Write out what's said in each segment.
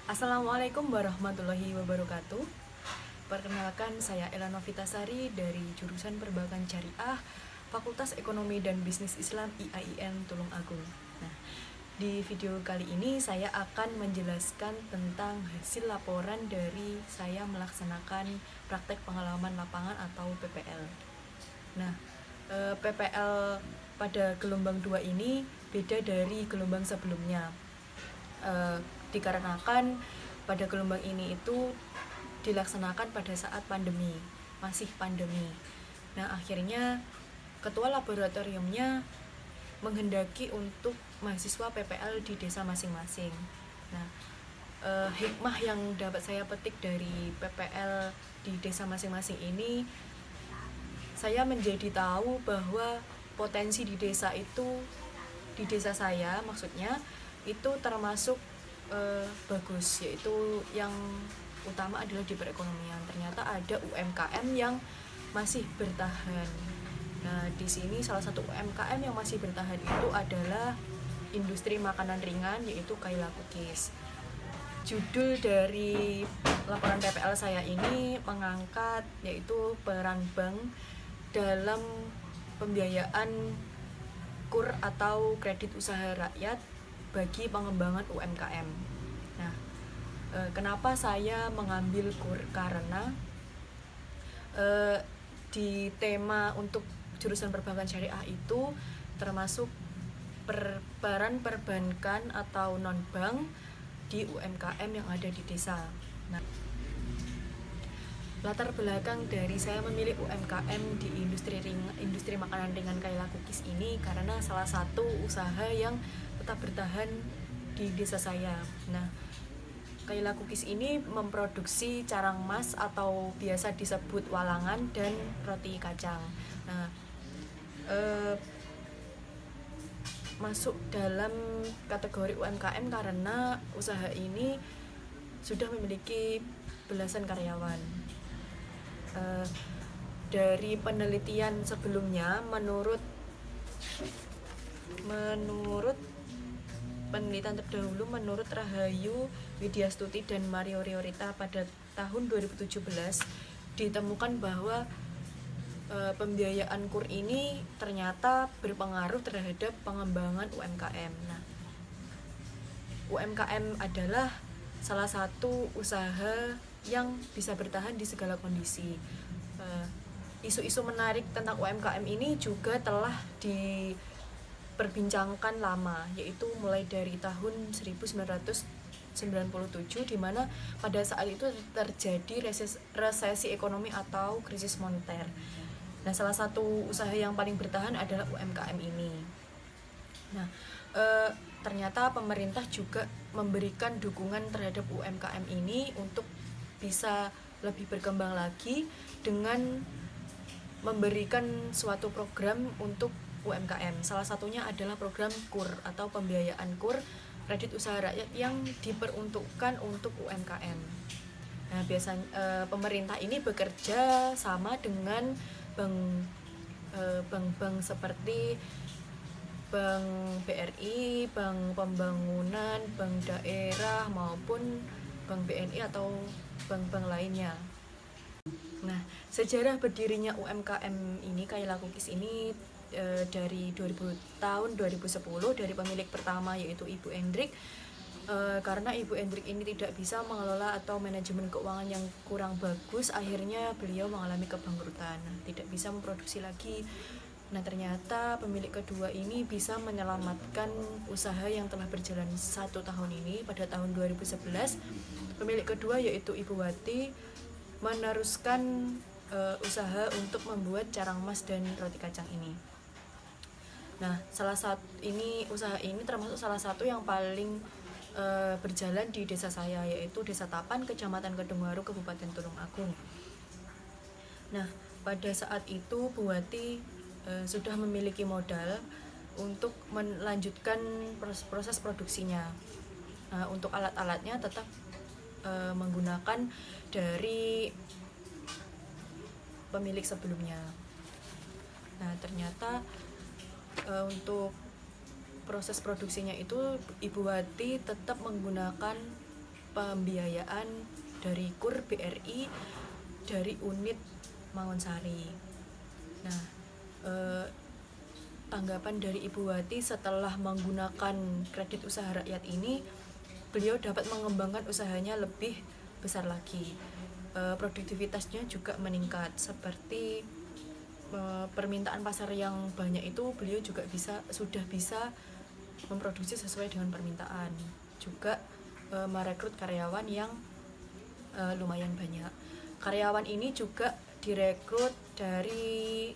Assalamualaikum warahmatullahi wabarakatuh. Perkenalkan, saya Ela Novitasari dari jurusan Perbankan Syariah, Fakultas Ekonomi dan Bisnis Islam IAIN Tulung Agung. Nah, di video kali ini saya akan menjelaskan tentang hasil laporan dari saya melaksanakan praktek pengalaman lapangan atau PPL. Nah, PPL pada gelombang 2 ini beda dari gelombang sebelumnya. Dikarenakan pada gelombang ini itu dilaksanakan pada saat masih pandemi. Nah, akhirnya ketua laboratoriumnya menghendaki untuk mahasiswa PPL di desa masing-masing. Nah, hikmah yang dapat saya petik dari PPL di desa masing-masing ini, saya menjadi tahu bahwa potensi di desa saya maksudnya itu termasuk bagus, yaitu yang utama adalah di perekonomian. Ternyata ada UMKM yang masih bertahan. Nah, di sini salah satu UMKM yang masih bertahan itu adalah industri makanan ringan, yaitu Kaila Cookies. Judul dari laporan PPL saya ini mengangkat yaitu peran bank dalam pembiayaan KUR atau kredit usaha rakyat bagi pengembangan UMKM. Nah, kenapa saya mengambil KUR? Karena di tema untuk jurusan perbankan syariah itu termasuk peran perbankan atau non bank di UMKM yang ada di desa. Nah, latar belakang dari saya memilih UMKM di industri makanan ringan Kaila Cookies ini karena salah satu usaha yang tetap bertahan di desa saya. Nah, Kaila Cookies ini memproduksi carang mas atau biasa disebut walangan dan roti kacang. Nah, masuk dalam kategori UMKM karena usaha ini sudah memiliki belasan karyawan. Dari penelitian sebelumnya, menurut penelitian terdahulu, menurut Rahayu Widyastuti dan Mario Riorita pada tahun 2017 ditemukan bahwa pembiayaan KUR ini ternyata berpengaruh terhadap pengembangan UMKM. Nah, UMKM adalah salah satu usaha yang bisa bertahan di segala kondisi. Isu-isu menarik tentang UMKM ini juga telah diperbincangkan lama, yaitu mulai dari tahun 1997 di mana pada saat itu terjadi resesi ekonomi atau krisis moneter. Nah, salah satu usaha yang paling bertahan adalah UMKM ini. Nah, ternyata pemerintah juga memberikan dukungan terhadap UMKM ini untuk bisa lebih berkembang lagi dengan memberikan suatu program untuk UMKM. Salah satunya adalah program KUR atau pembiayaan KUR, kredit usaha rakyat yang diperuntukkan untuk UMKM. Nah, biasanya pemerintah ini bekerja sama dengan bank-bank seperti Bank BRI, Bank Pembangunan, Bank Daerah maupun Bank BNI atau bank-bank lainnya. Nah, sejarah berdirinya UMKM ini, Kaila Cookies ini dari tahun 2010 dari pemilik pertama yaitu Ibu Endrik. Karena Ibu Endrik ini tidak bisa mengelola atau manajemen keuangan yang kurang bagus, akhirnya beliau mengalami kebangkrutan, tidak bisa memproduksi lagi. Nah, ternyata pemilik kedua ini bisa menyelamatkan usaha yang telah berjalan 1 tahun ini. Pada tahun 2011, pemilik kedua yaitu Ibu Wati meneruskan usaha untuk membuat carang mas dan roti kacang ini. Nah, usaha ini termasuk salah satu yang paling berjalan di desa saya, yaitu Desa Tapan, Kecamatan Kedungwaru, Kabupaten Tulung Agung. Nah, pada saat itu Bu Wati sudah memiliki modal untuk melanjutkan proses produksinya. Untuk alat-alatnya tetap menggunakan dari pemilik sebelumnya. Nah, ternyata untuk proses produksinya itu Ibu Wati tetap menggunakan pembiayaan dari KUR BRI dari unit Mangonsari. Nah, tanggapan dari Ibu Wati setelah menggunakan kredit usaha rakyat ini, beliau dapat mengembangkan usahanya lebih besar lagi. Produktivitasnya juga meningkat, seperti permintaan pasar yang banyak itu beliau juga sudah bisa memproduksi sesuai dengan permintaan. Juga merekrut karyawan yang lumayan banyak. Karyawan ini juga direkrut dari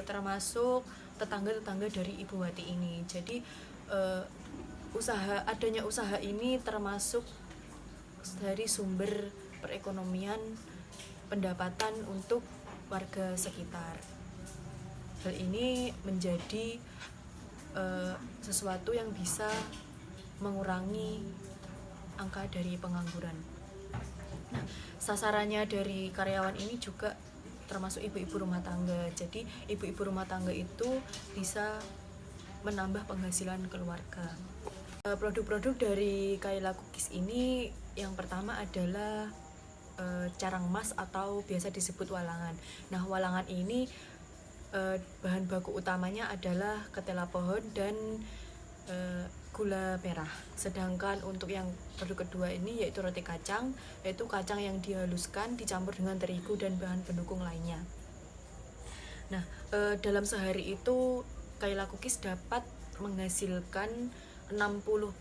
termasuk tetangga-tetangga dari Ibu Wati ini. Jadi adanya usaha ini termasuk dari sumber perekonomian pendapatan untuk warga sekitar. Hal ini menjadi sesuatu yang bisa mengurangi angka dari pengangguran. Nah, sasarannya dari karyawan ini juga termasuk ibu-ibu rumah tangga. Jadi ibu-ibu rumah tangga itu bisa menambah penghasilan keluarga. Produk-produk dari Kayla Cookies ini yang pertama adalah carang mas atau biasa disebut walangan. Nah, walangan ini bahan baku utamanya adalah ketela pohon dan gula merah. Sedangkan untuk yang produk kedua ini yaitu roti kacang, yaitu kacang yang dihaluskan dicampur dengan terigu dan bahan pendukung lainnya. Nah, dalam sehari itu Kayla Cookies dapat menghasilkan 60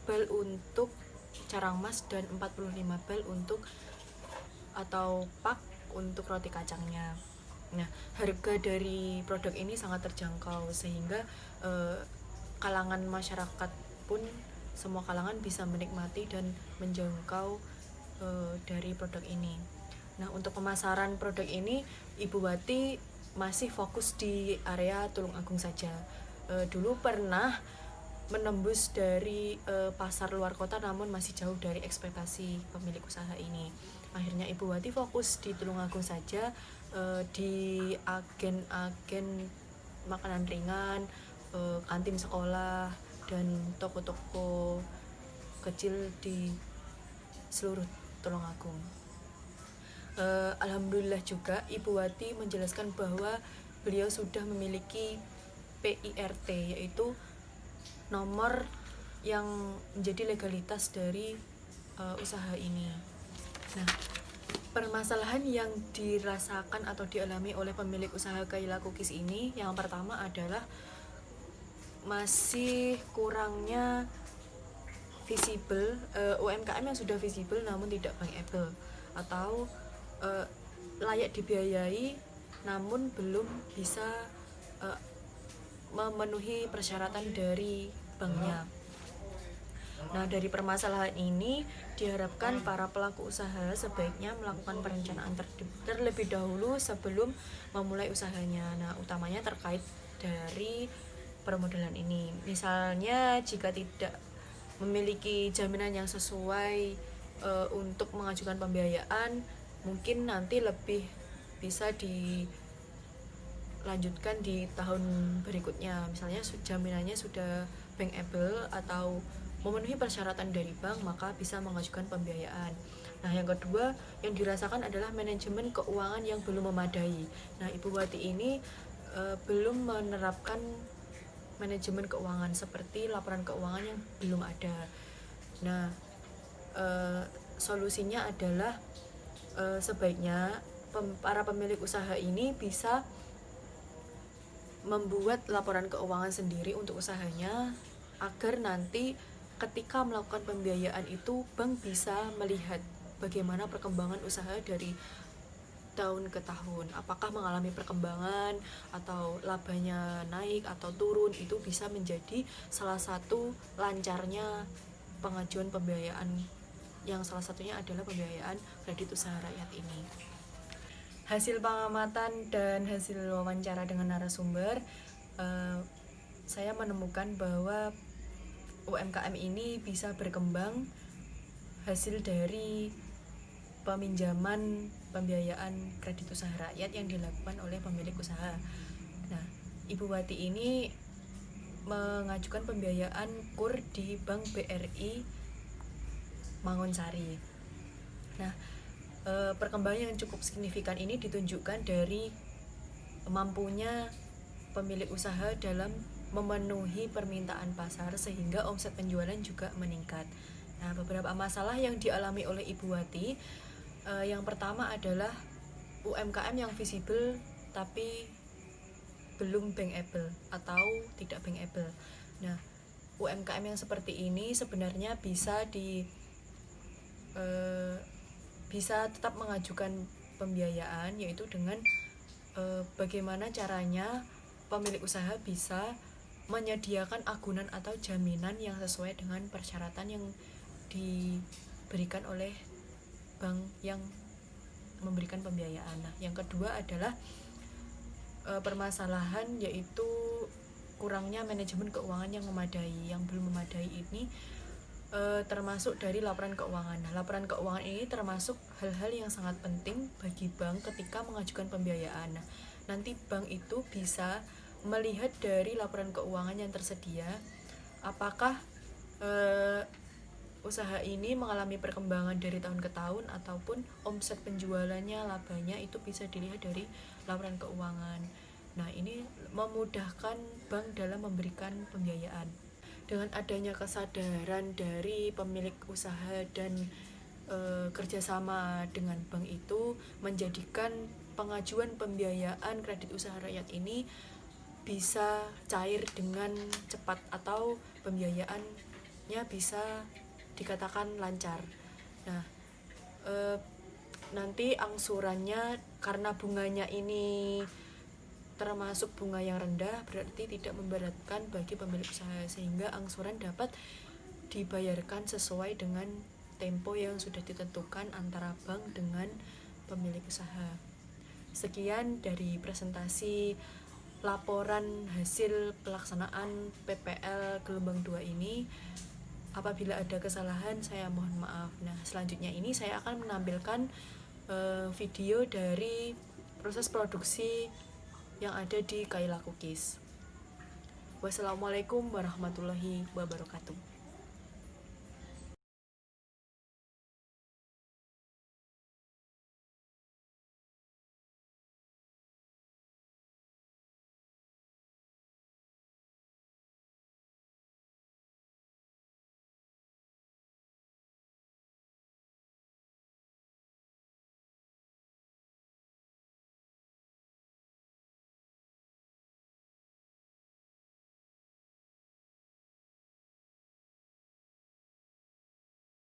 bal untuk carang mas dan 45 bal untuk atau pak untuk roti kacangnya. Nah, harga dari produk ini sangat terjangkau sehingga kalangan masyarakat pun semua kalangan bisa menikmati dan menjangkau dari produk ini. Nah, untuk pemasaran produk ini Ibu Wati masih fokus di area Tulung Agung saja. Dulu pernah menembus dari pasar luar kota namun masih jauh dari ekspektasi pemilik usaha ini. Akhirnya Ibu Wati fokus di Tulungagung saja, di agen-agen makanan ringan, kantin sekolah, dan toko-toko kecil di seluruh Tulungagung. Alhamdulillah juga Ibu Wati menjelaskan bahwa beliau sudah memiliki PIRT, yaitu nomor yang menjadi legalitas dari usaha ini. Nah, permasalahan yang dirasakan atau dialami oleh pemilik usaha Kayla Cookies ini yang pertama adalah masih kurangnya visible, UMKM yang sudah visible namun tidak bankable, atau layak dibiayai namun belum bisa memenuhi persyaratan dari banknya. Nah, dari permasalahan ini diharapkan para pelaku usaha sebaiknya melakukan perencanaan terlebih dahulu sebelum memulai usahanya. Nah, utamanya terkait dari permodalan ini. Misalnya jika tidak memiliki jaminan yang sesuai untuk mengajukan pembiayaan, mungkin nanti lebih bisa dilanjutkan di tahun berikutnya. Misalnya jaminannya sudah bankable atau memenuhi persyaratan dari bank, maka bisa mengajukan pembiayaan. Nah, yang kedua yang dirasakan adalah manajemen keuangan yang belum memadai. Nah, Ibu Wati ini belum menerapkan manajemen keuangan seperti laporan keuangan yang belum ada. Nah, solusinya adalah sebaiknya para pemilik usaha ini bisa membuat laporan keuangan sendiri untuk usahanya agar nanti ketika melakukan pembiayaan itu bank bisa melihat bagaimana perkembangan usaha dari tahun ke tahun, apakah mengalami perkembangan atau labanya naik atau turun. Itu bisa menjadi salah satu lancarnya pengajuan pembiayaan, yang salah satunya adalah pembiayaan kredit usaha rakyat ini. Hasil pengamatan dan hasil wawancara dengan narasumber, saya menemukan bahwa UMKM ini bisa berkembang hasil dari peminjaman pembiayaan kredit usaha rakyat yang dilakukan oleh pemilik usaha. Nah, Ibu Wati ini mengajukan pembiayaan KUR di Bank BRI Mangonsari. Nah, perkembangan yang cukup signifikan ini ditunjukkan dari mampunya pemilik usaha dalam memenuhi permintaan pasar sehingga omset penjualan juga meningkat. Nah, beberapa masalah yang dialami oleh Ibu Wati, yang pertama adalah UMKM yang visible tapi belum bankable atau tidak bankable. Nah, UMKM yang seperti ini sebenarnya bisa tetap mengajukan pembiayaan, yaitu dengan bagaimana caranya pemilik usaha bisa menyediakan agunan atau jaminan yang sesuai dengan persyaratan yang diberikan oleh bank yang memberikan pembiayaan. Nah, yang kedua adalah permasalahan yaitu kurangnya manajemen keuangan yang memadai. Yang belum memadai ini termasuk dari laporan keuangan. Nah, laporan keuangan ini termasuk hal-hal yang sangat penting bagi bank ketika mengajukan pembiayaan. Nah, nanti bank itu bisa melihat dari laporan keuangan yang tersedia apakah usaha ini mengalami perkembangan dari tahun ke tahun ataupun omset penjualannya, labanya itu bisa dilihat dari laporan keuangan. Nah, ini memudahkan bank dalam memberikan pembiayaan. Dengan adanya kesadaran dari pemilik usaha dan kerjasama dengan bank itu menjadikan pengajuan pembiayaan kredit usaha rakyat ini bisa cair dengan cepat atau pembiayaannya bisa dikatakan lancar. Nah, nanti angsurannya karena bunganya ini termasuk bunga yang rendah, berarti tidak memberatkan bagi pemilik usaha sehingga angsuran dapat dibayarkan sesuai dengan tempo yang sudah ditentukan antara bank dengan pemilik usaha. Sekian dari presentasi laporan hasil pelaksanaan PPL gelombang 2 ini. Apabila ada kesalahan saya mohon maaf. Nah, selanjutnya ini saya akan menampilkan video dari proses produksi yang ada di Kaila Cookies. Wassalamualaikum warahmatullahi wabarakatuh.